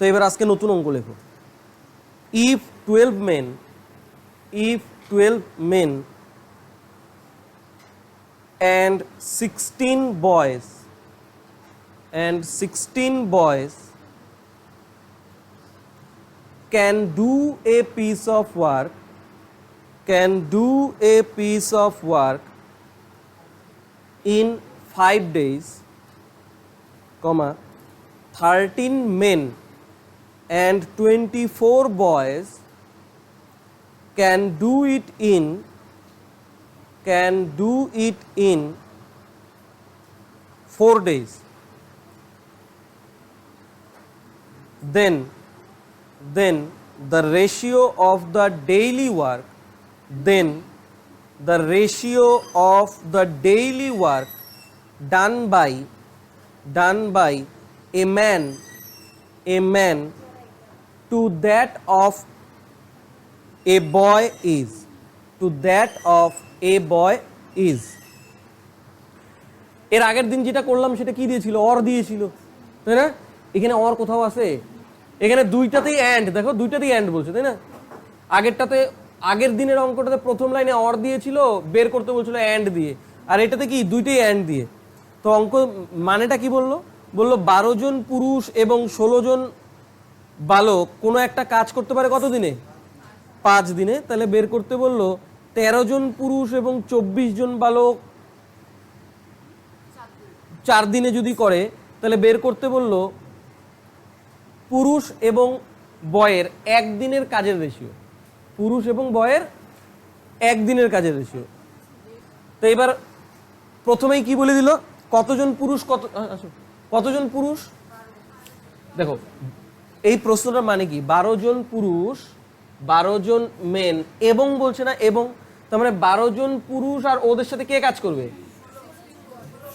তো এবার আজকে নতুন অঙ্ক লেখো। If 12 men and 16 boys can do a piece of work in 5 days, 13 men and 24 boys can do it in 4 days, then the ratio of the daily work done by a man to that of a boy is এর আগের দিন যেটা করলাম সেটা কি দিয়েছিল? Or দিয়েছিল, তাই না? এখানে অর কোথাও আছে? এখানে দুইটাতেই অ্যান্ড, দেখো দুইটাতেই অ্যান্ড বলছে, তাই না? আগের দিনের অঙ্কটাতে প্রথম লাইনে অর দিয়েছিল, বের করতে বলছিল অ্যান্ড দিয়ে, আর এটাতে কি দুইটাই অ্যান্ড দিয়ে। তো অঙ্ক মানেটা কি বললো? 12 জন পুরুষ এবং 16 জন বালক কোনো একটা কাজ করতে পারে কত দিনে? 5 দিনে। তাহলে বের করতে বললো 13 জন পুরুষ এবং 24 জন বালক 4 দিনে যদি করে, তাহলে বের করতে বললো পুরুষ এবং বয়ের একদিনের কাজের রেশিও। তো এবার প্রথমেই কি বলে দিল? কতজন পুরুষ? দেখো এই প্রশ্নটার মানে কি? 12 জন পুরুষ, 12 জন মেন, এবং বলছে না, এবং তার মানে 12 জন পুরুষ আর ওদের সাথে কে কাজ করবে?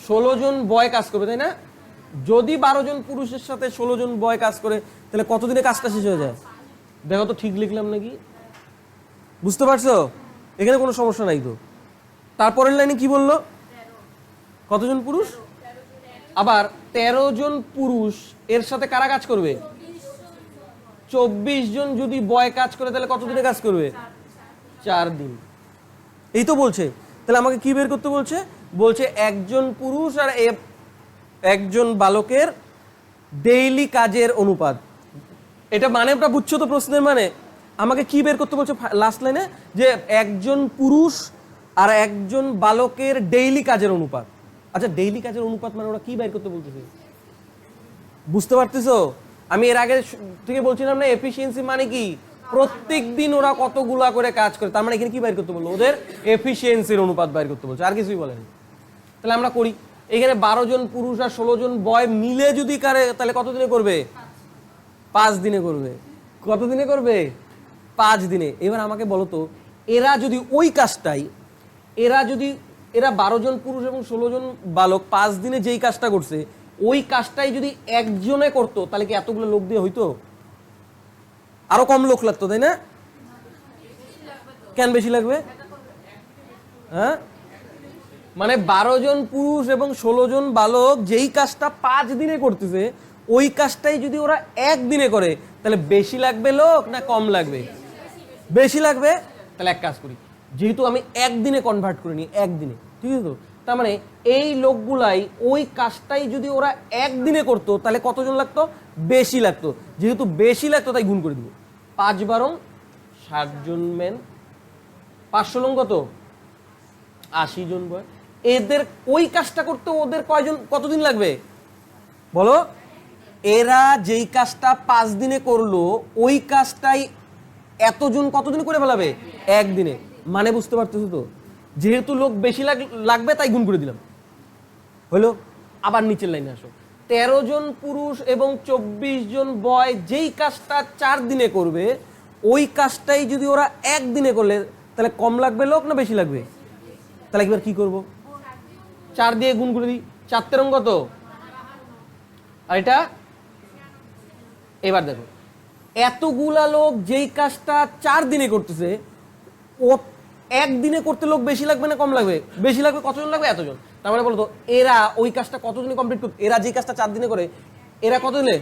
16 জন বয় কাজ করবে, তাই না? যদি 12 জন পুরুষের সাথে 16 জন বয় কাজ করে, তাহলে কতদিনে কাজটা শেষ হয়ে যায়? দেখো তো ঠিক লিখলাম নাকি? বুঝতে পারছো? এখানে কোনো সমস্যা নাই তো। তারপরের লাইনে কি বললো? কতজন পুরুষ? আবার 13 জন পুরুষ এর সাথে কারা কাজ করবে? 24 জন যদি বয় কাজ করে, তাহলে কতদিনে কাজ করবে? 4 দিন। এই তো বলছে। তাহলে আমাকে কি বের করতে বলছে? বলছে একজন পুরুষ আর একজন বালকের ডেইলি কাজের অনুপাত। এটা মানেটা বুঝছো তো প্রশ্নের মানে? আমাকে কি বের করতে বলছে লাস্ট লাইনে? যে একজন পুরুষ আর একজন বালকের ডেইলি কাজের অনুপাত। আচ্ছা, ডেইলি কাজের অনুপাত মানে ওরা কি বের করতে বলতেছে? বুঝতে পারতেছো? আমি এর আগে থেকে বলছিলাম না, এফিসিয়েন্সি মানে কি? প্রত্যেক দিন ওরা কতগুলা করে কাজ করে। তার মানে এখানে কি বের করতে বললো? ওদের এফিসিয়েন্সির অনুপাত বের করতে বলছে, আর কিছুই বলেনি। তাহলে আমরা করি। এখানে 12 জন পুরুষ আর 16 জন বয় মিলে যদি করে, তাহলে কত দিনে করবে? 5 দিনে করবে। কত দিনে করবে? 5 দিনে। এবার আমাকে বলো তো, এরা যদি ওই কাজটাই, এরা 12 জন পুরুষ এবং 16 জন বালক 5 দিনে যেই কাজটা করছে, ওই কাজটাই যদি একজনে করতো, তাহলে কি এতগুলো লোক দিয়ে হইতো? আরো কম লোক লাগতো, তাই না? কেন বেশি লাগবে? হ্যাঁ, মানে 12 জন পুরুষ এবং 16 জন বালক যেই কাজটা 5 দিনে করতেছে, ওই কাজটাই যদি ওরা 1 দিনে করে, তাহলে বেশি লাগবে লোক না কম লাগবে? বেশি লাগবে। তাহলে এক কাজ করি, যেহেতু আমি 1 দিনে কনভার্ট করে নিই, 1 দিনে, ঠিক আছে তো? তার মানে এই লোকগুলাই ওই কাজটাই যদি ওরা 1 দিনে করতো, তাহলে কতজন লাগতো? বেশি লাগতো। যেহেতু বেশি লাগতো, তাই গুণ করে দিব। 5 বারং 60 জন মেন, 500 লং কত? 80 জন বয়। এদের ওই কাজটা করতে ওদের কতদিন লাগবে বলো? এরা যেই কাজটা 5 দিনে করলো, ওই কাজটাই এতজন কতদিন করে ফেলাবে? 1 দিনে। মানে বুঝতে পারতেছো তো? যেহেতু লোক বেশি লাগবে, তাই গুণ করে দিলাম, হলো? আবার নিচের লাইনে আসো। 13 জন পুরুষ এবং 24 জন বয় যেই কাজটা 4 দিনে করবে, ওই কাজটাই যদি ওরা 1 দিনে করলে, তাহলে কম লাগবে লোক না বেশি লাগবে? তাহলে এবার কি করব? 4 দিয়ে গুণ করে দিই। 4 তেরং কত? আর এটা এবার দেখো, এতগুলা লোক যেই কাজটা 4 দিনে করতেছে, ও 1 দিনে করতে লোক বেশি লাগবে না কম লাগবে? বেশি লাগবে। কতজন লাগবে? এতজন। তার মানে বলো তো, এরা ওই কাজটা কতদিনে কমপ্লিট করতে? এরা যে কাজটা 4 দিনে করে, এরা কত দিনে?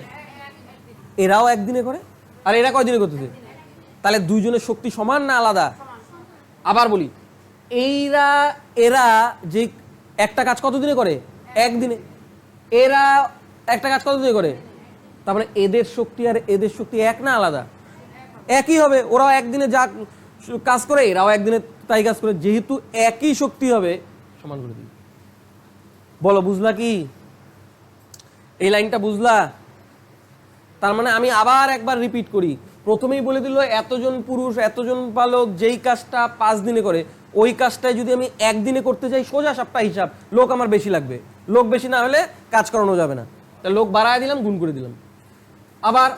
এরাও একদিনে করে, আর এরা কয়দিনে করতেছে? তাহলে দুইজনের শক্তি সমান না আলাদা? আবার বলি, এরা যে একটা কাজ কতদিনে করে? একদিনে। এরা একটা কাজ কতদিনে করে? তার মানে এদের শক্তি আর এদের শক্তি এক না আলাদা? একই হবে। ওরাও একদিনে যা কাজ করে এরাও একদিনে তাই কাজ করে, যেহেতু একই শক্তি হবে সমান করে দিই। বলো বুঝলা কি? এই লাইনটা বুঝলা? তার মানে আমি আবার একবার রিপিট করি, প্রথমেই বলে দিল এতজন পুরুষ এতজন বালক যেই কাজটা 5 দিনে করে, ওই কাজটাই যদি আমি একদিনে করতে যাই, সোজা সাপটা হিসাব, লোক আমার বেশি লাগবে। লোক বেশি না হলে কাজ করানো যাবে না, তাহলে লোক বাড়ায় দিলাম, গুণ করে দিলাম। আবার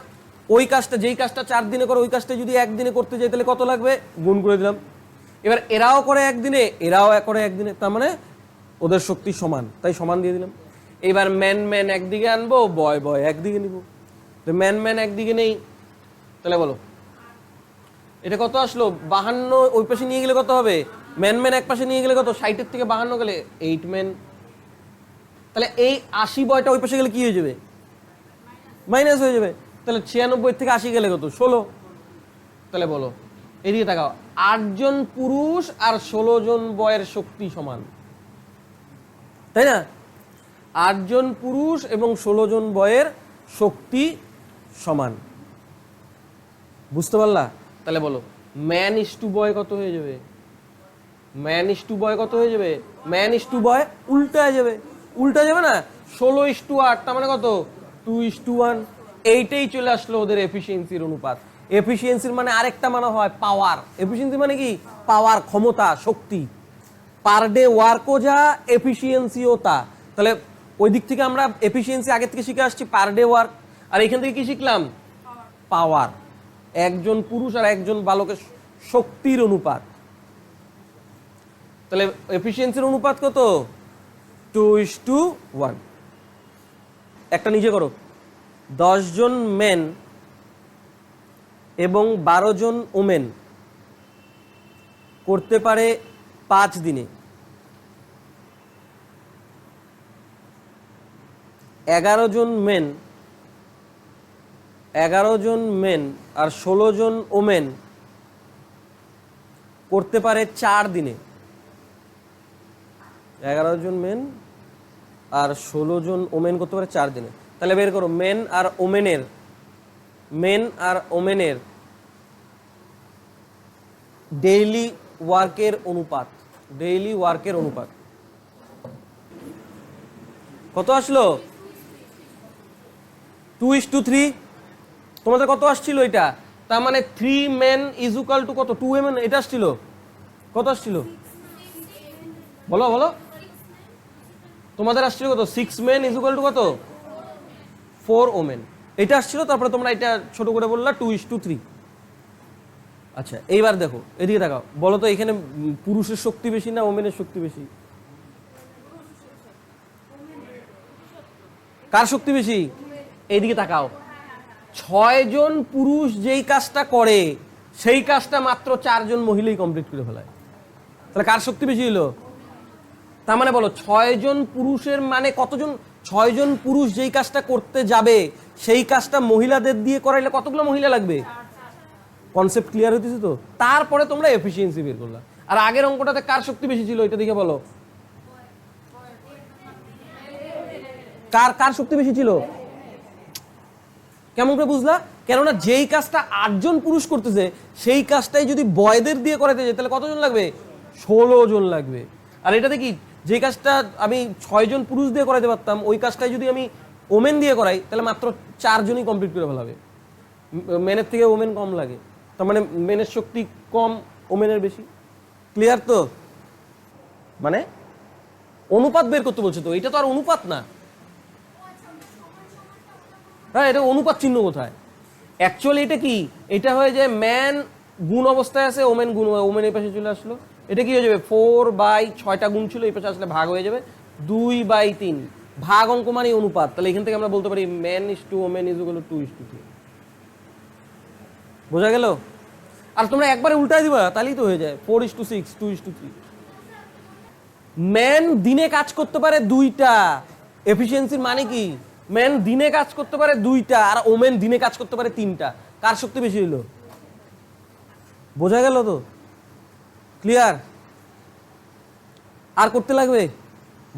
ওই কাজটা যেই কাজটা 4 দিনে করে, ওই কাজটা যদি একদিনে করতে যাই তাহলে কত লাগবে, গুণ করে দিলাম। এবার এরাও করে একদিনে, এরাও করে একদিনে, তার মানে ওদের শক্তি সমান, তাই সমান দিয়ে দিলাম। এবার ম্যান একদিকে আনবো, বয় একদিকে নিব। ম্যান একদিকে নেই, তাহলে বলো এটা কত আসলো? 52 ওই পাশে নিয়ে গেলে কত হবে? ম্যান এক পাশে নিয়ে গেলে কত? 60 থেকে 52 গেলে 8 ম্যান। তাহলে এই 80 বয়টা ওই পাশে গেলে কি হয়ে যাবে? মাইনাস হয়ে যাবে। তাহলে 96 থেকে 80 গেলে কত? 16। তাহলে বলো, এদিকে তাকাও, 8 জন পুরুষ আর 16 জন বয়ের শক্তি সমান, তাই না? 8 জন পুরুষ এবং 16 জন বয়ের শক্তি সমান, বুঝতে পারলা? তাহলে বলো ম্যান ইস টু বয় কত হয়ে যাবে? ম্যান ইস টু বয় কত হয়ে যাবে? ম্যান ইস টু বয় উল্টা যাবে, উল্টা যাবে না? 16:8, তার মানে কত? 2:1। এইটাই চলে আসলো ওদের এফিসিয়েন্সির অনুপাত। এফিসিয়েন্সির মানে আরেকটা মানে হয় পাওয়ার। এফিসিয়েন্সি মানে কি? পাওয়ার, ক্ষমতা, শক্তি। পার ডে ওয়ার্কও যা, এফিসিয়েন্সিও তা। তাহলে ওই দিক থেকে আমরা এফিসিয়েন্সি আগে থেকে শিখে আসছি, পার ডে ওয়ার্ক। আর এখান থেকে কি শিখলাম? পাওয়ার। একজন পুরুষ আর একজন বালকের শক্তির অনুপাত। তাহলে এফিসিয়েন্সির অনুপাত কত? 2:1। একটা নিজে করো, 10 জন মেন এবং 12 জন ওমেন করতে পারে 5 দিনে। 11 জন মেন আর 16 জন ওমেন করতে পারে 4 দিনে। 11 জন মেন আর 16 জন ওমেন করতে পারে 4 দিনে। তাহলে বের করো মেন আর ওমেনের ডেইলি ওয়ার্কের অনুপাত কত আসলো? 2:3। তোমাদের কত আসছিল এটা? তার মানে 3 men is equal to কত? 2 men। এটা আসছিল কত? আসছিল বলো তোমাদের আসছিল কত? 6 men is equal to কত? 4 women। এটা আসছিল, তারপরে তোমরা এটা ছোট করে বললা 2:3। আচ্ছা এইবার দেখো, এদিকে তাকাও, বলো তো এখানে পুরুষের শক্তি বেশি না ওমেনের শক্তি বেশি? কার শক্তি বেশি? এইদিকে তাকাও, 6 জন পুরুষ যেই কাজটা করে সেই কাজটা মাত্র 4 জন মহিলাই কমপ্লিট করে ফেলায়। তাহলে কার শক্তি বেশি হলো? তার মানে বলো 6 জন পুরুষের মানে কতজন? 6 জন পুরুষ যেই কাজটা করতে যাবে সেই কাজটা মহিলাদের দিয়ে করাইলে কতগুলো মহিলা লাগবে? কনসেপ্ট ক্লিয়ার হইতেছে তো? তারপরে তোমরা এফিসিয়েন্সি বের করলা। আর আগের অঙ্কটাতে কার শক্তি বেশি ছিল এটা দেখে বলো, কার শক্তি বেশি ছিল? কেমন করে বুঝলা? কেননা যেই কাজটা 8 জন পুরুষ করতেছে সেই কাজটাই যদি বয়দের দিয়ে করাতে যায় তাহলে কতজন লাগবে? 16 জন লাগবে। আর এটা দেখি যে কাজটা আমি 6 জন পুরুষ দিয়ে করাতে পারতাম, ওই কাজটাই যদি আমি ওমেন দিয়ে করাই তাহলে মাত্র 4 জনই কমপ্লিট করে ফেলাবে। মেনের থেকে ওমেন কম লাগে, তার মানে মেনের শক্তি কম, ওমেনের বেশি। ক্লিয়ার তো? মানে অনুপাত বের করতে বলছে তো, এটা তো আর অনুপাত না। হ্যাঁ, এটা অনুপাত চিহ্ন কোথায়? অ্যাকচুয়ালি এটা কি? এটা হয়ে যায় ম্যান গুণ অবস্থায় আছে, ওমেন ওমেন এই পাশে চলে আসলো। এটা কি হয়ে যাবে? 4/6টা গুণ ছিল, এই পাশে আসলে ভাগ হয়ে যাবে 2/3। ভাগ অঙ্ক মানে অনুপাত। তাহলে এখান থেকে আমরা বলতে পারি man is to women is equal to 2:3। বোঝা গেল? আর তোমরা একবারে উল্টায় দিবা তাহলেই তো হয়ে যায় 4:6, 2:3। ম্যান দিনে কাজ করতে পারে 2টা। এফিসিয়েন্সির মানে কি? ম্যান দিনে কাজ করতে পারে 2টা আর ওমেন দিনে কাজ করতে পারে 3টা, কার শক্তি বেশি হইলো? বোঝা গেল তো? ক্লিয়ার? আর করতে লাগবে?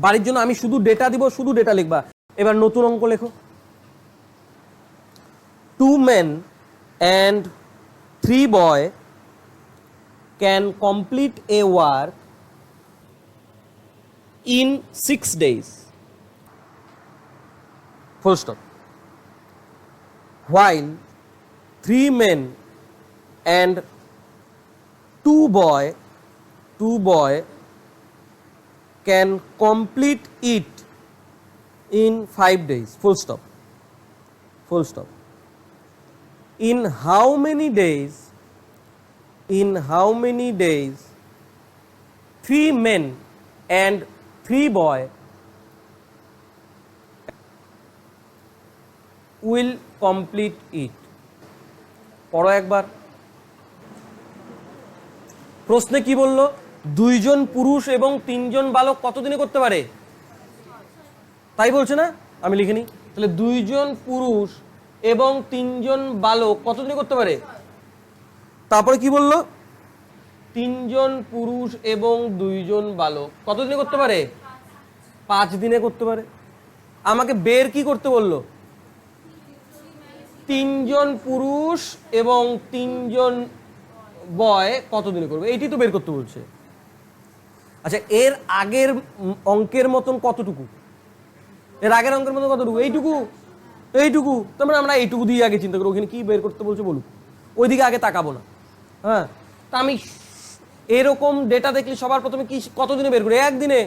বাড়ির জন্য আমি শুধু ডেটা দিব, শুধু ডেটা লিখবা। এবার নতুন অঙ্ক লেখো। 2 men and 3 boy can complete a work in 6 days. Full stop. While 3 men and 2 boy can complete it in 5 days. Full stop. Full stop. In how many days 3 men and 3 boy will complete it? পড়ো একবার। প্রশ্নে কি বললো? 2 জন পুরুষ এবং 3 জন বালক কতদিনে করতে পারে? তাই বলছে না? আমি লিখে নিই। তাহলে 2 জন পুরুষ এবং 3 জন বালক কতদিনে করতে পারে? তারপরে কি বললো? 3 জন পুরুষ এবং 2 জন বালক কতদিনে করতে পারে? 5 দিনে করতে পারে। আমাকে বের কি করতে বললো? 3 জন পুরুষ এবং 3 জন বয় কতদিনে করবে, এইটি তো বের করতে বলছে। আচ্ছা, এর আগের অঙ্কের মতন কতটুকু? এর আগের অঙ্কের মতন কতটুকু? এইটুকু, এইটুকু। তারপরে আমরা এইটুকু দিয়ে আগে চিন্তা করি, ওখানে কি বের করতে বলছে বলুক, ওইদিকে আগে তাকাবো না। হ্যাঁ, তা আমি এরকম ডেটা দেখলে সবার প্রথমে কি কতদিনে বের করি? একদিনে।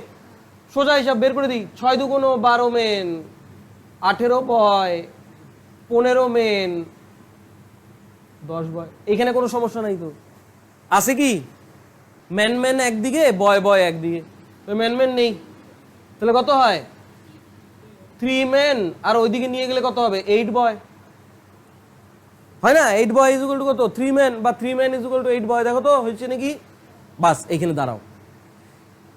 সোজা হিসাব বের করে দিই। 6 দুগুণ 12 মেন, 18 বয়, 15 মেন, 10 বয়। এখানে কোনো সমস্যা নাই তো? আছে কি? ম্যান ম্যান একদিকে, বয় বয় একদিকে। ম্যান ম্যান নেই, তাহলে কত হয়? 3 মেন, আর ওইদিকে নিয়ে গেলে কত হবে? 8 বয়, হয় না? 8 বয় ইজ ইকুয়াল টু কত? 3 মেন, বা 3 মেন ইজ ইকুয়াল টু 8 বয়। দেখো তো হয়েছে নাকি? বাস, এখানে দাঁড়াও।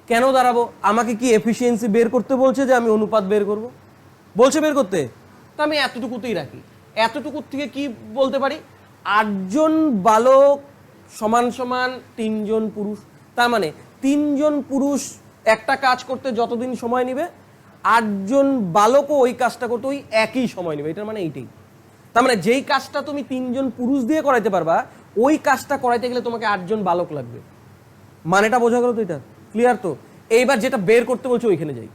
কেন দাঁড়াবো? আমাকে কি এফিসিয়েন্সি বের করতে বলছে যে আমি অনুপাত বের করব? বলছে বের করতে, তো আমি এতটুকুতেই রাখি। এতটুকু থেকে কি বলতে পারি? 8 জন বালক সমান সমান 3 জন পুরুষ। তার মানে 3 জন পুরুষ একটা কাজ করতে যতদিন সময় নেবে, 8 জন বালকও ওই কাজটা করতে ওই একই সময় নেবে। এটার মানে এইটাই। তার মানে যেই কাজটা তুমি 3 জন পুরুষ দিয়ে করাইতে পারবা, ওই কাজটা করাইতে গেলে তোমাকে 8 জন বালক লাগবে। মানেটা বোঝা গেল তো? এটা ক্লিয়ার তো? এইবার যেটা বের করতে বলছে ওইখানে যাই।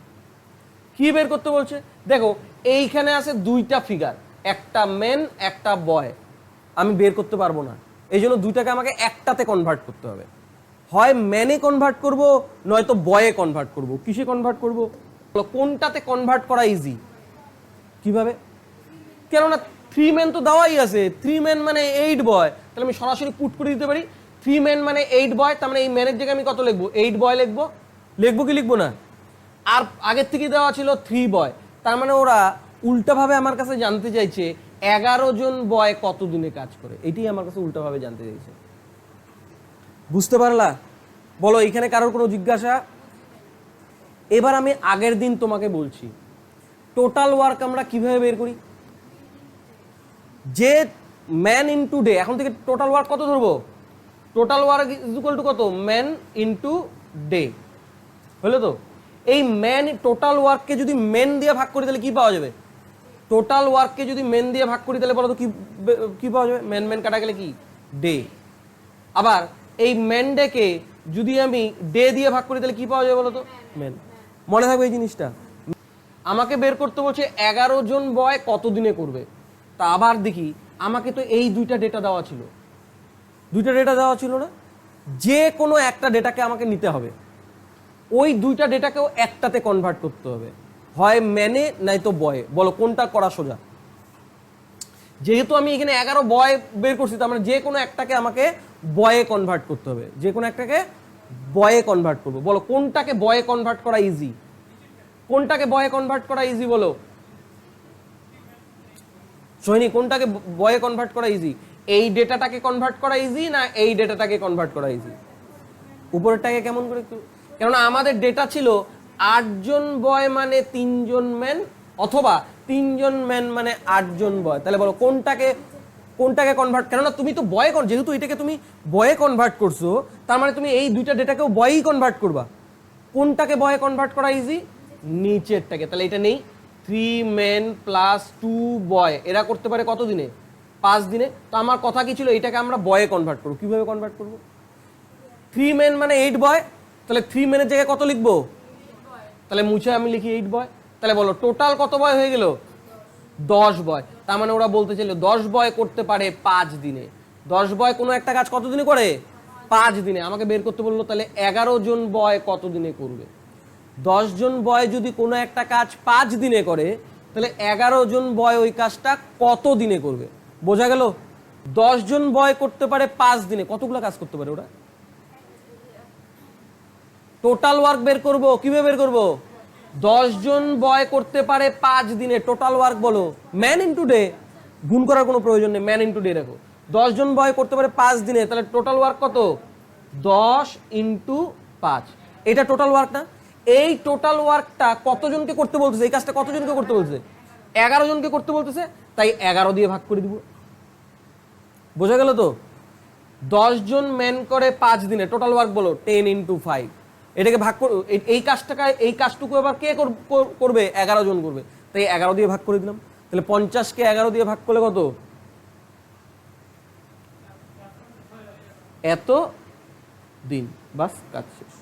কি বের করতে বলছে? দেখো, এইখানে আছে 2টা ফিগার, একটা মেন একটা বয়। আমি বের করতে পারবো না, এই জন্য 2টাকে আমাকে একটাতে কনভার্ট করতে হবে। হয় ম্যানে কনভার্ট করব, নয়তো বয়ে কনভার্ট করব। কিসে কনভার্ট করব? কোনটাতে কনভার্ট করা ইজি? কিভাবে? কেননা 3 মেন তো দেওয়াই আছে। 3 মেন মানে 8 বয়, তাহলে আমি সরাসরি পুট করে দিতে পারি 3 মেন মানে 8 বয়। তার মানে এই ম্যানের জায়গায় আমি কত লিখবো? 8 বয় লিখবো। লিখবো কি লিখবো না? আর আগের থেকে দেওয়া ছিল 3 বয়, তার মানে ওরা উল্টাভাবে আমার কাছে জানতে চাইছে 11 জন বয় কতদিনে কাজ করে। এটাই আমার কাছে উল্টাভাবে জানতে চাইছে। বুঝতে পারলা? বলো, এখানে কারোর কোনো জিজ্ঞাসা? এবার আমি আগের দিন তোমাকে বলছি টোটাল ওয়ার্ক আমরা কিভাবে বের করি। যে ম্যান ইনটু ডে, এখন থেকে টোটাল ওয়ার্ক কত ধরবো? Total work is equal to কত? Man into day. হলো তো? এই ম্যান টোটাল ওয়ার্ককে যদি মেন দিয়ে ভাগ করি তাহলে কি পাওয়া যাবে? টোটাল ওয়ার্ককে যদি মেন দিয়ে ভাগ করি তাহলে বলো তো কি পাওয়া যাবে? মেন মেন কাটা গেলে কি? ডে। আবার এই মেন ডেকে যদি আমি ডে দিয়ে ভাগ করি তাহলে কি পাওয়া যাবে বলো তো? মেন। মনে থাকবে এই জিনিসটা। আমাকে বের করতে বলছে 11 জন বয় কতদিনে করবে। তা আবার দেখি, আমাকে তো এই 2টা ডেটা দেওয়া ছিল। 2টা ডেটা দেওয়া ছিল না? যে কোনো একটা ডেটাকে আমাকে নিতে হবে, ওই 2টা ডেটাকেও একটাতে কনভার্ট করতে হবে, হয় ম্যানে নয়তো বয়ে। বলো কোনটা করা সোজা? যেহেতু আমি এখানে 11 বয় বের করছি, তার মানে যে কোনো একটাকে আমাকে বয়ে কনভার্ট করতে হবে। যে কোনো একটাকে বয়ে কনভার্ট করবো। বলো কোনটাকে বয়ে কনভার্ট করা ইজি? কোনটাকে বয়ে কনভার্ট করা ইজি বলো? সোহিনী, কোনটাকে বয়ে কনভার্ট করা ইজি? এই ডেটাটাকে কনভার্ট করা ইজি না এই ডেটাটাকে কনভার্ট করা ইজি? উপরেরটাকে কেমন করে? কেননা আমাদের ডেটা ছিল 8 জন বয় মানে 3 জন ম্যান, অথবা 3 জন ম্যান মানে 8 জন বয়। তাহলে বলো কোনটাকে কোনটাকে কনভার্ট, কেননা তুমি তো বয়ে, যেহেতু এটাকে তুমি বয়ে কনভার্ট করছো, তার মানে তুমি এই দুইটা ডেটাকেও বয়েই কনভার্ট করবা। কোনটাকে বয়ে কনভার্ট করা ইজি? নিচেরটাকে। তাহলে এটা নেই 3 men প্লাস 2 বয়, এরা করতে পারে কত দিনে? 5 দিনে। তো আমার কথা কি ছিল, এটাকে আমরা বয়ে কনভার্ট করবো। কিভাবে কনভার্ট করবো? 3 men মানে 8 বয়, তাহলে 3 men এর জায়গায় কত লিখবো? তাহলে মুছে আমি লিখি 8 বয়। তাহলে বলো টোটাল কত বয় হয়ে গেল? 10 বয়। তার মানে ওরা বলতে চাইলো 10 বয় করতে পারে 5 দিনে। 10 বয় কোনো একটা কাজ কত দিনে করে? 5 দিনে। আমাকে বের করতে বললো তাহলে 11 জন বয় কত দিনে করবে। 10 জন বয় যদি কোনো একটা কাজ 5 দিনে করে, তাহলে 11 জন বয় ওই কাজটা কত দিনে করবে? বোঝা গেল? 10 জন বয় করতে পারে 5 দিনে, কতগুলো কাজ করতে পারে ওরা? টোটাল ওয়ার্ক বের করব। কিভাবে বের করব? 10 জন বয় করতে পারে 5 দিনে, টোটাল ওয়ার্ক বলো ম্যান ইনটু ডে, গুণ করার কোনো প্রয়োজন নেই, ম্যান ইনটু ডে রাখো। 10 জন বয় করতে পারে 5 দিনে, তাহলে টোটাল ওয়ার্ক কত? 10 ইনটু 5। এটা টোটাল ওয়ার্ক না? এই টোটাল ওয়ার্কটা কতজনকে করতে বলতেছে? এই কাজটা কতজনকে করতে বলছে? 11 জনকে করতে বলতেছে, তাই 11 দিয়ে ভাগ করে দিব। বোঝা গেল তো? 10 জন ম্যান করে 5 দিনে, টোটাল ওয়ার্ক বলো 10 ইনটু 5। এটাকে ভাগ এই কাজটুকু আবার কে করবে? 11 জন করবে, তাই 11 দিয়ে ভাগ করে দিলাম। তাহলে 50-কে 11 দিয়ে ভাগ করলে কত? এত দিন। বাস, কাজ শেষ।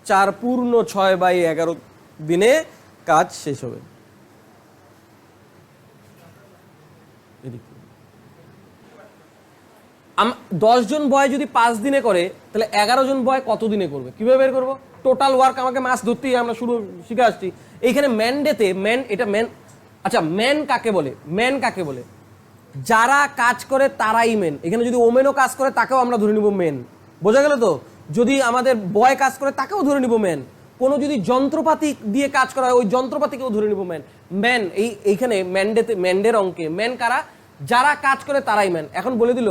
4 পূর্ণ 6/11 দিনে কাজ শেষ হবে। 10 জন বয় যদি 5 দিনে করে, তাহলে 11 জন বয় কত দিনে করবে? কিভাবে বের করবো? টোটাল ওয়ার্ক আমাকে মাস ধরতেই, আমরা শুরু শিখে আসছি। এইখানে ম্যানডেতে ম্যান, এটা ম্যান। আচ্ছা, ম্যান কাকে বলে? ম্যান কাকে বলে? যারা কাজ করে তারাই মেন। এখানে যদি ওমেনও কাজ করে তাকেও আমরা ধরে নিব মেন। বোঝা গেল তো? যদি আমাদের বয় কাজ করে তাকেও ধরে নিব মেন। কোনো যদি যন্ত্রপাতি দিয়ে কাজ করা হয় ওই যন্ত্রপাতিকেও ধরে নিব ম্যান। ম্যান এইখানে ম্যান্ডেতে, ম্যান্ডের অঙ্কে ম্যান কারা? যারা কাজ করে তারাই ম্যান। এখন বলে দিল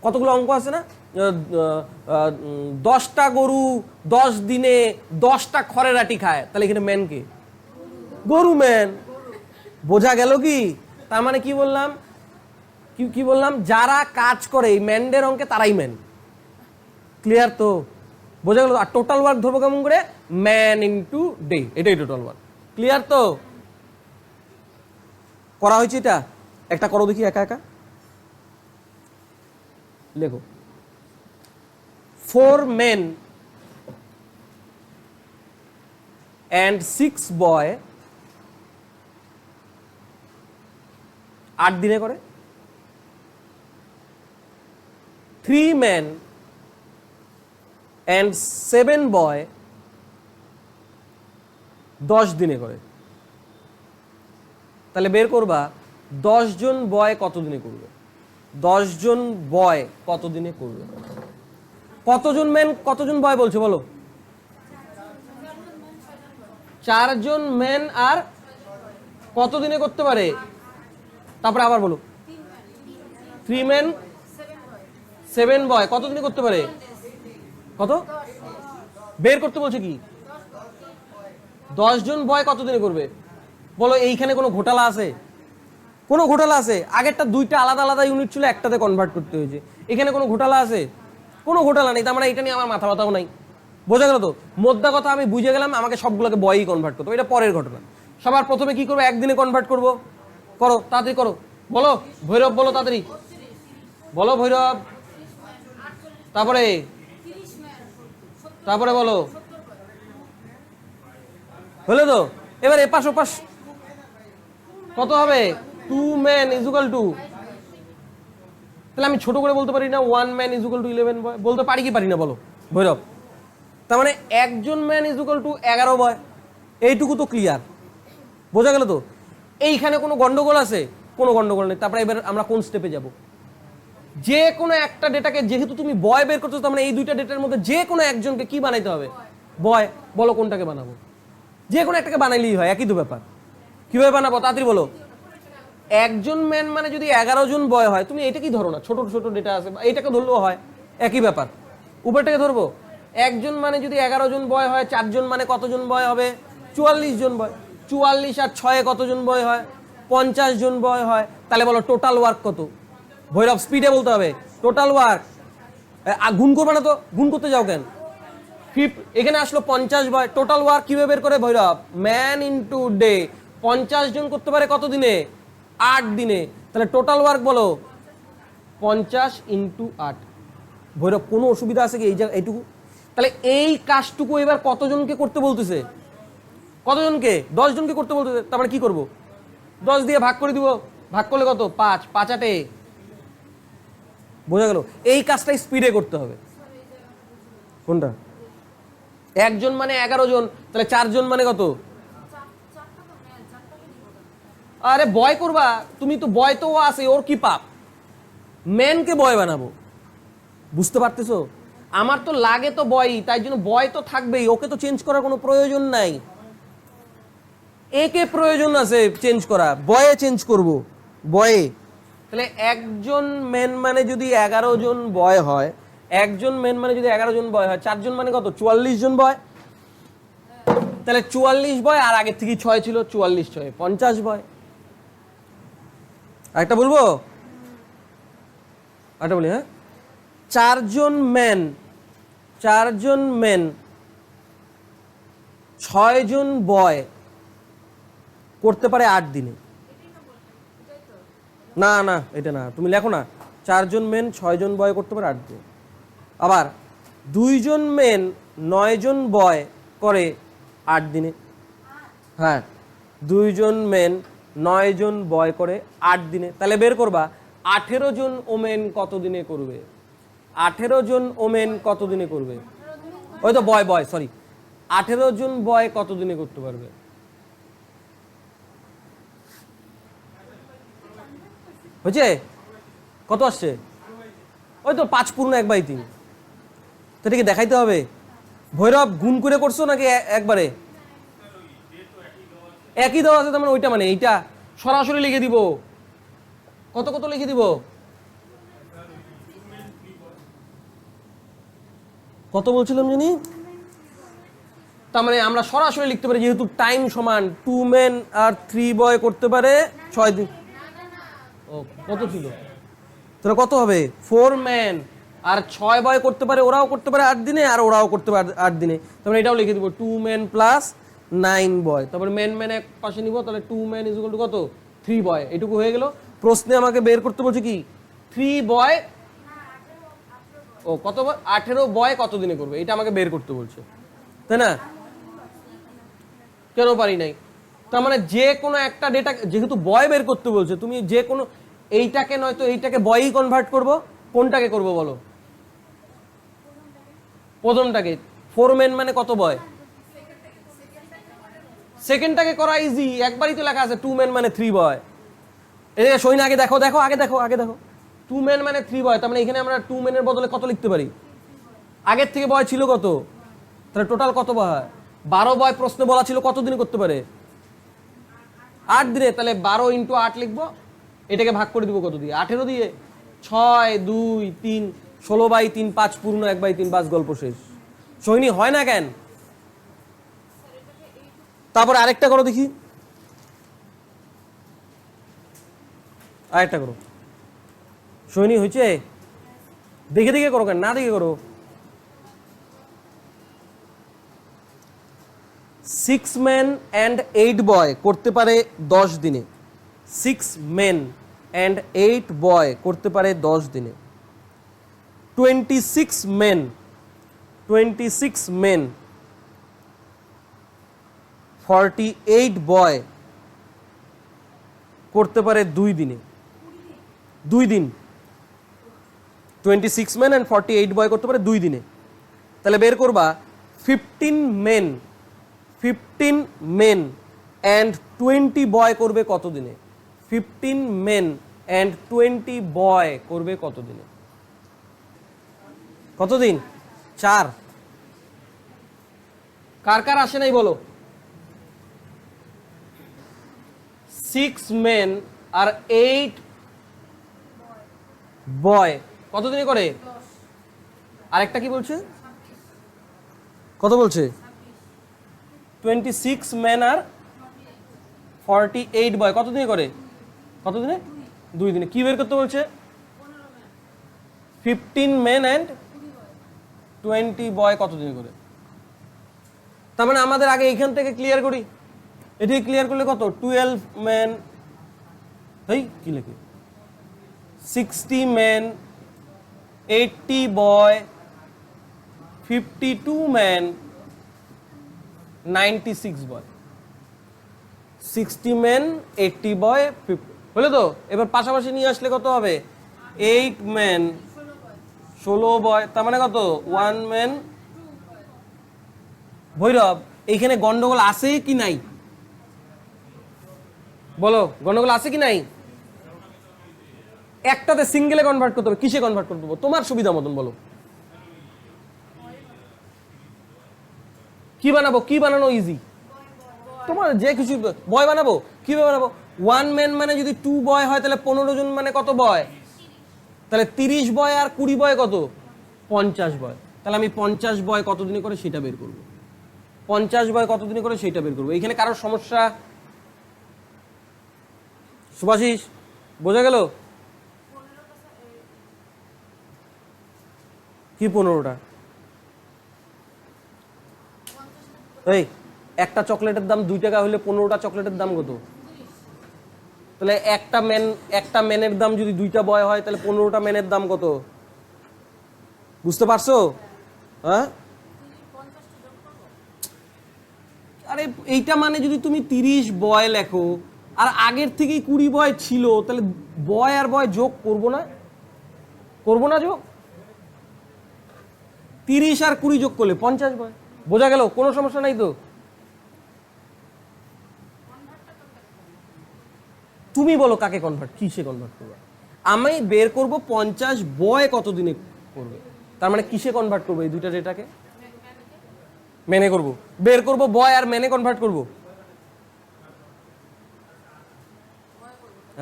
কতগুলো অঙ্ক আছে না, 10টা গরু 10 দিনে 10টা খড়ের আটি খায়, তাহলে এখানে ম্যান কে? গরু ম্যান। বোঝা গেল কি? তার মানে কি বললাম, কি বললাম? যারা কাজ করে এই ম্যান্ডের অঙ্কে তারাই ম্যান। ক্লিয়ার তো? বোঝা গেল? আর টোটাল ওয়ার্ক ধরবো কেমন করে? ম্যান ইনটু ডে, এটাই টোটাল ওয়ার্ক। ক্লিয়ার তো? করা হয়েছে এটা? একটা করো দেখি একা একা। লেখো 4 men and 6 boy 8 দিনে করে। 3 men and 7 boy 10 দিনে করে। তাহলে বের করবা 10 জন বয় কত দিনে করবে? 10 জন বয় কত দিনে করবে? কতজন ম্যান কতজন বয় বলছে বলো? 4 জন ম্যান আর কত দিনে করতে পারে? তারপরে আবার বলো। 3 ম্যান 7 বয় কত দিনে করতে পারে? কত বের করতে বলছে? কি 10 জন বয় কত দিনে করবে বলো? এইখানে কোনো ঘোটালা আছে? কোনো ঘোটালা আছে? আগেরটা 2টা আলাদা আলাদা ইউনিট ছিল, একটাতে কনভার্ট করতে হয়েছে। এখানে কোনো ঘোটালা আছে? কোনো ঘোটালা নেই। তার মানে এটা নিয়ে আমার মাথা ব্যথাও নাই। বোঝা গেল তো? মোদ্দা কথা আমি বুঝে গেলাম, আমাকে সবগুলোকে বয়ই কনভার্ট করতে হবে, এটা পরের ঘটনা। সবার প্রথমে কি করবো? একদিনে কনভার্ট করব। করো, তাড়াতাড়ি করো। বলো ভৈরব, বলো তাড়াতাড়ি বলো ভৈরব। তারপরে তারপরে বলো। হলো তো? এবার এপাশ ওপাশ কত হবে? 2 men ইকুয়াল টু, তাহলে আমি ছোট করে বলতে পারি না 1 man ইকুয়াল টু 11 বয়? বলতে পারি কি পারি না বলো ভৈরব? তার মানে একজন ম্যান ইকুয়াল টু 11 বয়। এইটুকু তো ক্লিয়ার। বোঝা গেল তো? এইখানে কোনো গন্ডগোল আছে? কোনো গন্ডগোল নেই। তারপরে এবার আমরা কোন স্টেপে যাব? যে কোনো একটা ডেটাকে, যেহেতু তুমি বয় বের করছো, তার মানে এই দুইটা ডেটার মধ্যে যে কোনো একজনকে কি বানাইতে হবে? বয়। বলো কোনটাকে বানাবো? যে কোনো একটাকে বানাইলেই হয়, একই তো ব্যাপার। কিভাবে বানাবো তাড়াতাড়ি বলো। একজন ম্যান মানে যদি 11 জন বয় হয়, তুমি এটা কি ধরো না, ছোট ছোট ডেটা আছে, এইটাকে ধরলেও হয়, একই ব্যাপার। উপরটাকে ধরবো। একজন মানে যদি 11 জন বয় হয়, 4 জন মানে কতজন বয় হবে? 44 জন বয়। 44 আর 6 কতজন বয় হয়? 50 জন বয় হয়, তাহলে বলো টোটাল ওয়ার্ক কত? ভৈরব স্পিডে বলতে হবে টোটাল ওয়ার্ক। গুণ করবে না তো, গুণ করতে যাও কেন? এখানে আসলো 50 বয়, টোটাল ওয়ার্ক কিভাবে বের করে ভৈরব? Man into day. 50 জন করতে পারে কত দিনে? 8 দিনে। তাহলে টোটাল ওয়ার্ক বলো 50 ইন্টু 8। ভৈরব কোনো অসুবিধা আছে কি এই এইটুকু? তাহলে এই কাজটুকু এবার কতজনকে করতে বলতেছে? কতজনকে? 10 জনকে করতে বলতেছে। তারপরে কি করব? 10 দিয়ে ভাগ করে দিব, ভাগ করলে কত? 5, 5 8 বোঝা গেল? এই কাজটা স্পিডে করতে হবে। কোনটা? একজন মানে 11 জন, তাহলে 4 জন মানে কত? আরে বয় করবা তুমি তো, বয় তো আছে, ওর কি পাপ? ম্যানকে বয় বানাবো, বুঝতে পারতেছো? আমার তো লাগে তো বয়ই, তাই জন্য বয় তো থাকবেই, ওকে তো চেঞ্জ করার কোনো প্রয়োজন নাই। একে প্রয়োজন আছে চেঞ্জ করা, বয়ে চেঞ্জ করব, বয়ে। তাহলে একজন মেন মানে যদি 11 জন বয় হয়, একজন মেন মানে যদি 11 জন বয় হয়, 4 জন মানে কত? 44 জন বয়। তাহলে 44 বয়, আর আগের থেকে 6 ছিল, 44 6 50 বয়। আরেকটা বলবো, আরেকটা বলি, হ্যাঁ। 4 জন মেন, 4 জন মেন, 6 জন বয় করতে পারে 8 দিনে। না না এটা না, তুমি লেখো না। 4 জন মেন 6 জন বয় করতে পারে 8 দিনে। আবার 2 জন মেন 9 জন বয় করে 8 দিনে। হ্যাঁ, 2 জন মেন 9 জন বয় করে 8 দিনে। তাহলে বের করবা 18 জন ওমেন কত দিনে করবে? 18 জন ওমেন কত দিনে করবে? ওই তো বয় বয় সরি, 18 জন বয় কত দিনে করতে পারবে? হয়েছে? কত আসছে? ওই তো 5 পূর্ণ 1/3। তো এটাকে দেখাইতে হবে। ভৈরব গুণ করে করছো নাকি একবারে? একই দেওয়া আছে, তার মানে ওইটা, মানে এইটা সরাসরি লিখে দিব। কত কত লিখে দিব? কত বলছিলাম জানি? তার মানে আমরা সরাসরি লিখতে পারি, যেহেতু টাইম সমান, 2 মেন আর 3 বয় করতে পারে 6 দিন। ও কত ছিল তাহলে? কত হবে? 4 মেন আর 6 বয় করতে পারে, ওরাও করতে পারে 8 দিনে, আর ওরাও করতে পারে 8 দিনে। তারপরে এটাও লিখে দিব 2 মেন প্লাস 9 বয়। তারপরে মেন মেন এক পাশে নিব, তাহলে 2 মেন ইজ ইকুয়াল টু কত? 3 বয়। এটুকু হয়ে গেল। প্রশ্নে আমাকে বের করতে বলছে কি? 3 বয়, ও কত? 18 বয় কত দিনে করবে, এটা আমাকে বের করতে বলছে, তাই না? কেন পারি নাই? তার মানে যে কোনো একটা ডেটা, যেহেতু বয় বের করতে বলছে, তুমি যে কোনো, এইটাকে নয়তো এইটাকে বয়ই কনভার্ট করব। কোনটাকে করব বলো? প্রথমটাকে। 4 মেন মানে কত বয়? সেকেন্ডটাকে করা ইজি, একবারই তো লেখা আছে 2 মেন মানে 3 বয়। এই সৈন্য আগে দেখো, দেখো আগে দেখো, আগে দেখো। 2 মেন মানে 3 বয়, তার মানে এখানে আমরা 2 মেনের বদলে কত লিখতে পারি? আগের থেকে বয় ছিল কত? তাহলে টোটাল কত বয়? 12 বয় প্রশ্নে বলা ছিল কত দিনে করতে পারে? 8 দিনে। তাহলে 12 ইন্টু 8 লিখবো, এটাকে ভাগ করে দিব কত দিয়ে? 18 দিয়ে। 6 2 3 16/3 5 পূর্ণ 1/3, বাস গল্প শেষ। সৈনী হয় না কেন? তারপর আরেকটা করো দেখি, আরেকটা করো। সৈনী হয়েছে? দেখে দেখে করো কেন, না দেখে করো। 6 মেন অ্যান্ড 8 বয় করতে পারে 10 দিনে। 6 মেন অ্যান্ড 8 বয় করতে পারে 10 দিনে। 26 মেন, 26 মেন 48 বয় করতে পারে 2 দিনে। 2 দিন। 26 মেন অ্যান্ড 48 বয় করতে পারে 2 দিনে। তাহলে বের করবা 15 মেন, 15 মেন অ্যান্ড 20 বয় করবে কত দিনে? 15 মেন অ্যান্ড 20 বয় করবে কত দিনে? কত দিন? 4। কার কার আসে নাই বলো? 6 মেন আর 8 বয় কত দিনে করে? আরেকটা কি বলছে? কত বলছে? 26 মেন আর 48 বয় কত দিনে করে? কত দিনে? 2 দিনে। কি বের করতে বলছে? 15 মেন অ্যান্ড 20 বয় কত দিনে করে? তার মানে আমাদের আগে এইখান থেকে ক্লিয়ার করি। এটি ক্লিয়ার করলে কত? 12 মেন, এই কি লেখে, 60 মেন, 80 বয়, 52 মেন, 96 বয়। 60 মেন, 80 বয়, 50 হলো তো? এবার পাশাপাশি নিয়ে আসলে কত হবে? 8 মেন, 16 বয়, তার মানে কত? 1 মেন। ভৈরব, এইখানে গন্ডগোল আছে কি নাই? বলো, গন্ডগোল আছে কি নাই? একটাতে সিঙ্গেলে কনভার্ট করতে হবে, কিসে কনভার্ট করতে হবে তোমার সুবিধা মতন বলো। কি বানাবো? কি বানানো ইজি তোমার? যে কিছু বয় বানাবো। কিভাবে বানাবো? 1 ম্যান মানে যদি 2 বয় হয় তাহলে 15 জন মানে কত বয়? তাহলে 30 বয় আর 20 বয় কত? 50 বয়। তাহলে আমি 50 বয় কত দিনে করে সেটা বের করব। 50 বয় কত দিনে করে সেটা বের করবো। এখানে কারোর সমস্যা? সুভাষিস, বোঝা গেল? কি 15টা? এই একটা চকলেটের দাম 2 টাকা হলে 15টা চকলেটের দাম কত? তাহলে একটা ম্যানের দাম যদি 2টা বয় হয় তাহলে 15টা ম্যানের দাম কত? বুঝতে পারছো? হ্যাঁ, আরে এইটা মানে যদি তুমি 30 বয় লেখো আর আগের থেকেই 20 বয় ছিল তাহলে বয় আর বয় যোগ করবো না? করবো না যোগ? 30 আর 20 যোগ করলে 50 বয়। বোঝা গেল? কোনো সমস্যা নাই তো? তুমি বলো কাকে কনভার্ট, কিসে কনভার্ট করবে? আমি বের করব 50 বয় কত দিনে করবে। তার মানে কিসে কনভার্ট করবো? এই দুইটা ডেটাকে মেনে করব। বের করব বয় আর মেনে কনভার্ট করব।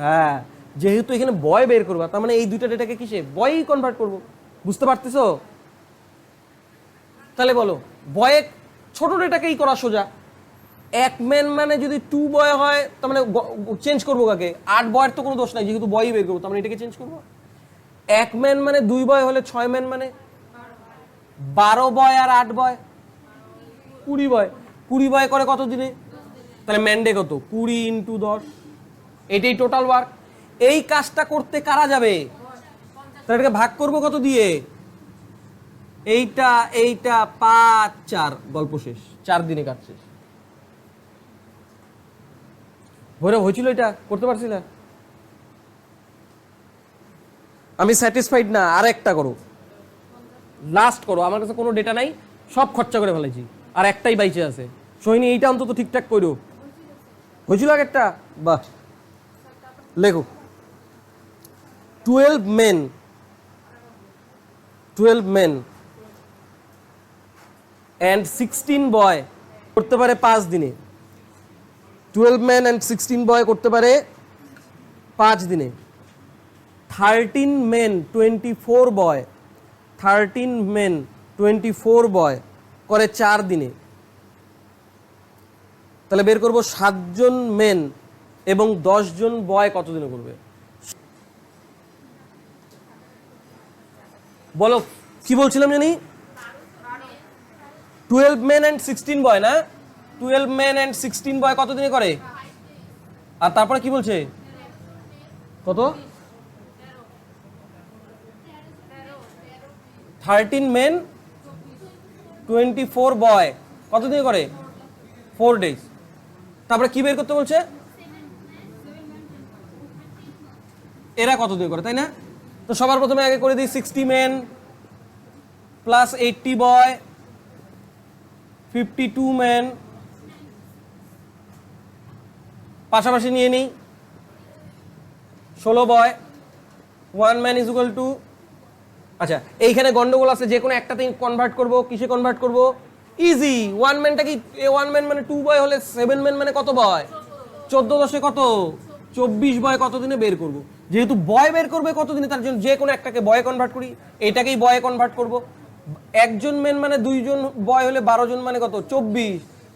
হ্যাঁ, যেহেতু এখানে বয় বের করবা তার মানে এই দুইটা ডেটাকে কিসে? বয়ই কনভার্ট করব। বুঝতে পারতেছো? তাহলে বলো, বয়ে ছোট ডেটাকেই করা সোজা। 1 ম্যান মানে যদি 2 বয় হয় তার মানে চেঞ্জ করবো কাকে? 8 বয়ের তো কোনো দোষ নাই, যেহেতু বয়ই বের করবো তার মানে এটাকে চেঞ্জ করবো। 1 ম্যান মানে 2 বয় হলে 6 ম্যান মানে 12 বয় আর 8 বয় 20 বয়। 20 বয় করে কত দিনে? তাহলে ম্যান্ডে কত? 20 × 10, এটাই টোটাল ওয়ার্ক। এই কাজটা করতে কারা যাবে? তাহলে এটাকে ভাগ করবো কত দিয়ে? এইটা এইটা 5 4, গল্প শেষ। 4 দিনে কাজ শেষ। ভৈরব, হয়েছিল? এটা করতে পারছি না আমি, স্যাটিসফাইড না, আর একটা করো, লাস্ট করো। আমার কাছে কোনো ডেটা নাই, সব খরচা করে ফেলেছি, আর একটাই বাইচে আছে। সোহিনী, এইটা অন্তত ঠিকঠাক করো। হয়েছিল আগেরটা? বাহ, লেখো 12 মেন, 12 মেন অ্যান্ড 16 বয় করতে পারে 5 দিনে। 12 মেন অ্যান্ড 16 বয় করতে পারে 5 দিনে। 13 মেন 24 বয়, 13 মেন 24 বয় করে 4 দিনে। তাহলে বের করবো 7 জন মেন এবং 10 জন বয় কত দিনে করবে। বলো, কি বলছিলাম জানি? 12 মেন অ্যান্ড 16 বয় না? 12 মেন অ্যান্ড 16 বয় কত দিনে করে? আর তারপরে কি বলছে? কত? 13 মেন 24 বয় কত দিনে করে? 4 ডেজ। তারপরে কি বের করতে বলছে? এরা কত দিনে করে, তাই না? তো সবার প্রথমে আগে করে দিই 60 মেন প্লাস 80 বয়, 52 মেন, পাশাপাশি নিয়ে নিই 16 বয়। 1 ম্যান ইজ ইকুয়াল টু, আচ্ছা এইখানে গন্ডগোল আছে, যে কোনো একটাতে কনভার্ট করব। কিসে কনভার্ট করব? ইজি। 1 ম্যানটা কি? 1 ম্যান মানে 2 বয় হলে 7 ম্যান মানে কত বয়? 14 10 কত? 24 বয় কত দিনে বের করব। যেহেতু বয় বের করবে কত দিনে, তার জন্য যে কোনো একটাকে বয়ে কনভার্ট করি। এটাকেই বয়ে কনভার্ট করব। একজন মেন মানে 2 জন বয় হলে 12 জন মানে কত? 24।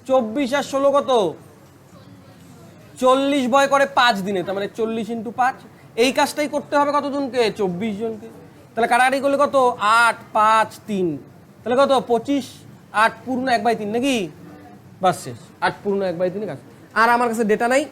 24 আর 16 কত? 40 বয় করে 5 দিনে, তার মানে 40 × 5। এই কাজটাই করতে হবে কতজনকে? 24 জনকে। তাহলে কাটাকাটি করলে কত? 8, 5, 3, তাহলে কত? 25। 8 পূর্ণ 1/3 নাকি? বাস শেষ। 8 পূর্ণ 1/3 কাজ। আর আমার কাছে ডেটা নাই,